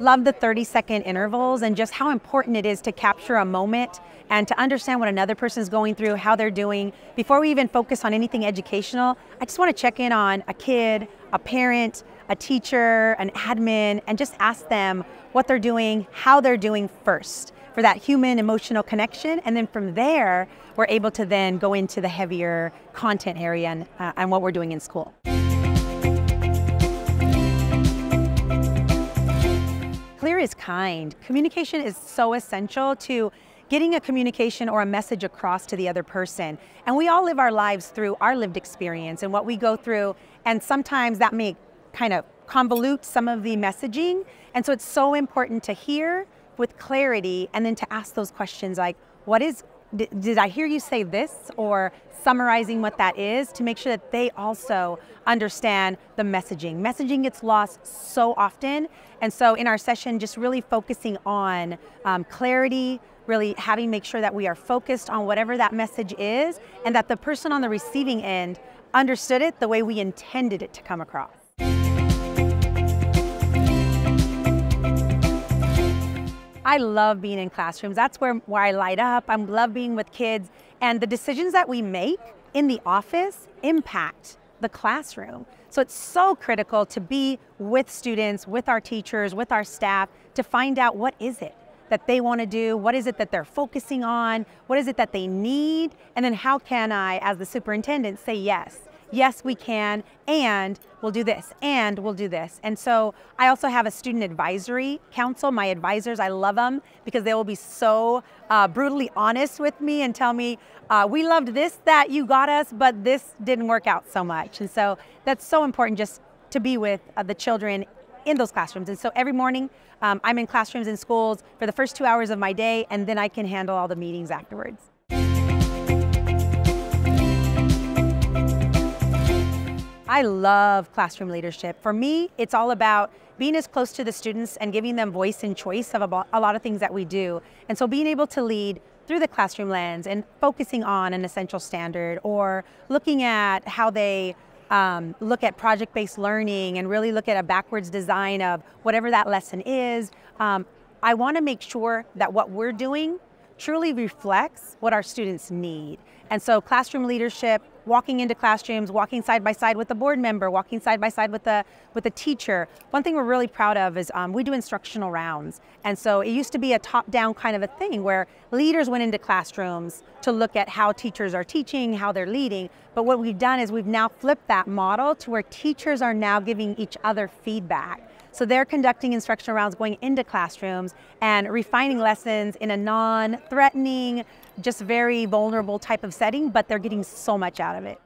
love the 30-second intervals and just how important it is to capture a moment and to understand what another person is going through, how they're doing. Before we even focus on anything educational, I just want to check in on a kid, a parent, a teacher, an admin, and just ask them what they're doing, how they're doing first for that human emotional connection. And then from there, we're able to then go into the heavier content area and what we're doing in school. Clear is kind. Communication is so essential to getting a communication or a message across to the other person. And we all live our lives through our lived experience and what we go through. And sometimes that may kind of convolute some of the messaging. And so it's so important to hear with clarity and then to ask those questions like, did I hear you say this? Or summarizing what that is to make sure that they also understand the messaging. Messaging gets lost so often. And so in our session, just really focusing on clarity, really make sure that we are focused on whatever that message is and that the person on the receiving end understood it the way we intended it to come across. I love being in classrooms. That's where I light up. I love being with kids. And the decisions that we make in the office impact the classroom. So it's so critical to be with students, with our teachers, with our staff, to find out what is it that they want to do, what is it that they're focusing on, what is it that they need, and then how can I, as the superintendent, say yes. Yes, we can, and we'll do this, and we'll do this. And so I also have a student advisory council. My advisors, I love them because they will be so brutally honest with me and tell me, we loved this that you got us, but this didn't work out so much. And so that's so important just to be with the children in those classrooms. And so every morning I'm in classrooms in schools for the first 2 hours of my day, and then I can handle all the meetings afterwards. I love classroom leadership. For me, it's all about being as close to the students and giving them voice and choice of a lot of things that we do. And so being able to lead through the classroom lens and focusing on an essential standard or looking at how they look at project-based learning and really look at a backwards design of whatever that lesson is. I want to make sure that what we're doing truly reflects what our students need. And so classroom leadership, walking into classrooms, walking side by side with the board member, walking side by side with the teacher. One thing we're really proud of is we do instructional rounds. And so it used to be a top-down kind of a thing where leaders went into classrooms to look at how teachers are teaching, how they're leading. But what we've done is we've now flipped that model to where teachers are now giving each other feedback. So they're conducting instructional rounds going into classrooms and refining lessons in a non-threatening, just very vulnerable type of setting, but they're getting so much out of it.